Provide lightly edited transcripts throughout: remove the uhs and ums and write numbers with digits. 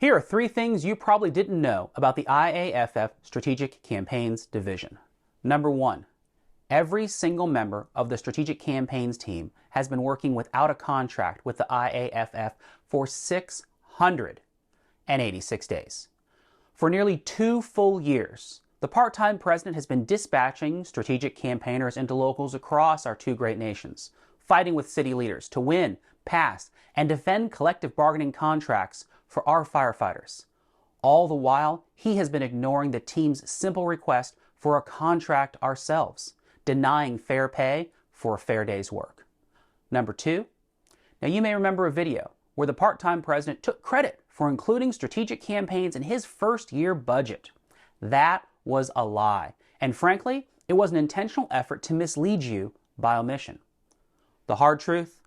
Here are 3 things you probably didn't know about the IAFF Strategic Campaigns Division. Number 1, every single member of the Strategic Campaigns team has been working without a contract with the IAFF for 686 days. For nearly 2 full years, the part-time president has been dispatching strategic campaigners into locals across our 2 great nations, fighting with city leaders to win, pass, and defend collective bargaining contracts for our firefighters. All the while, he has been ignoring the team's simple request for a contract ourselves, denying fair pay for a fair day's work. Number 2, now you may remember a video where the part-time president took credit for including strategic campaigns in his first-year budget. That was a lie, and frankly, it was an intentional effort to mislead you by omission. The hard truth,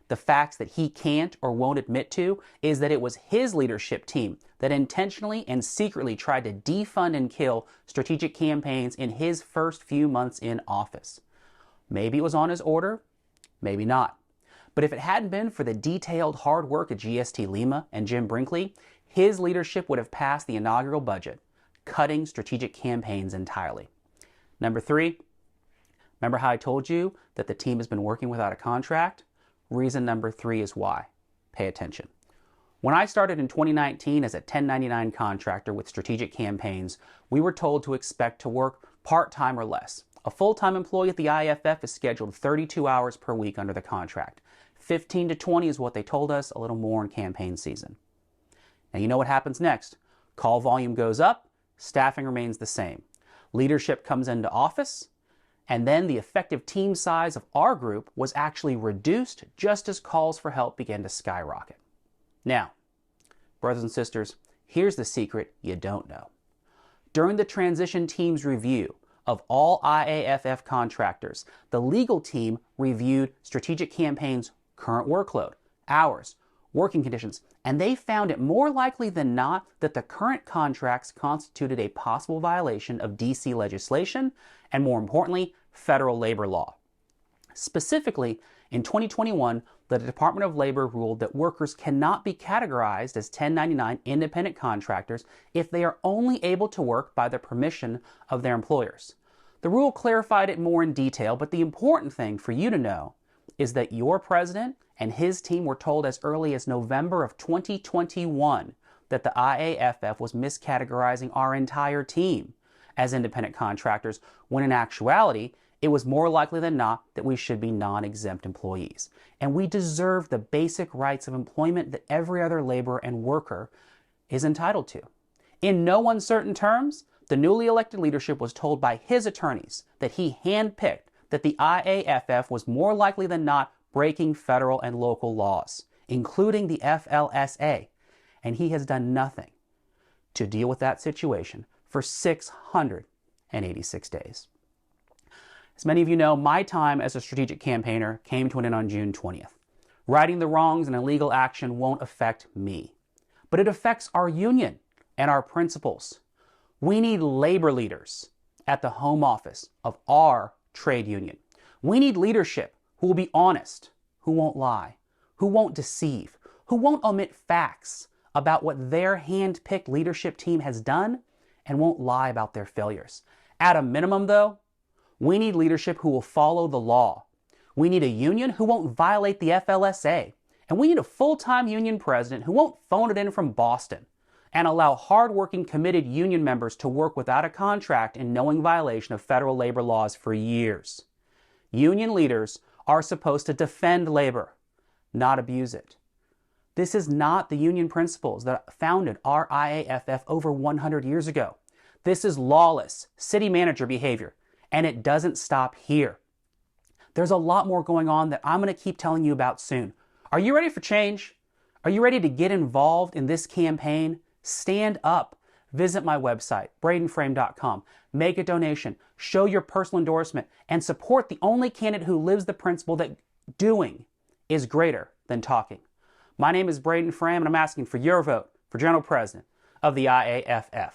the facts that he can't or won't admit to, is that it was his leadership team that intentionally and secretly tried to defund and kill strategic campaigns in his first few months in office. Maybe it was on his order, maybe not. But if it hadn't been for the detailed hard work of GST Lima and Jim Brinkley, his leadership would have passed the inaugural budget, cutting strategic campaigns entirely. Number 3, remember how I told you that the team has been working without a contract? Reason number 3 is why. Pay attention. When I started in 2019 as a 1099 contractor with strategic campaigns, we were told to expect to work part-time or less. A full-time employee at the IAFF is scheduled 32 hours per week under the contract. 15 to 20 is what they told us, a little more in campaign season. Now you know what happens next. Call volume goes up, staffing remains the same. Leadership comes into office, and then the effective team size of our group was actually reduced just as calls for help began to skyrocket. Now, brothers and sisters, here's the secret you don't know. During the transition team's review of all IAFF contractors, the legal team reviewed strategic campaigns' current workload, hours, working conditions, and they found it more likely than not that the current contracts constituted a possible violation of DC legislation and, more importantly, federal labor law. Specifically, in 2021, the Department of Labor ruled that workers cannot be categorized as 1099 independent contractors if they are only able to work by the permission of their employers. The rule clarified it more in detail, but the important thing for you to know is that your president and his team were told as early as November of 2021 that the IAFF was miscategorizing our entire team as independent contractors, when in actuality, it was more likely than not that we should be non-exempt employees. And we deserve the basic rights of employment that every other laborer and worker is entitled to. In no uncertain terms, the newly elected leadership was told by his attorneys that he handpicked that the IAFF was more likely than not breaking federal and local laws, including the FLSA, and he has done nothing to deal with that situation for 686 days. As many of you know, my time as a strategic campaigner came to an end on June 20th. Righting the wrongs and illegal action won't affect me, but it affects our union and our principles. We need labor leaders at the home office of our trade union. We need leadership who will be honest, who won't lie, who won't deceive, who won't omit facts about what their hand-picked leadership team has done, and won't lie about their failures. At a minimum, though, we need leadership who will follow the law. We need a union who won't violate the FLSA. And we need a full-time union president who won't phone it in from Boston and allow hard-working, committed union members to work without a contract in knowing violation of federal labor laws for years. Union leaders are supposed to defend labor, not abuse it. This is not the union principles that founded our IAFF over 100 years ago. This is lawless city manager behavior, and it doesn't stop here. There's a lot more going on that I'm going to keep telling you about soon. Are you ready for change? Are you ready to get involved in this campaign? Stand up. Visit my website, bradenframe.com. Make a donation, show your personal endorsement, and support the only candidate who lives the principle that doing is greater than talking. My name is Braden Frame, and I'm asking for your vote for General President of the IAFF.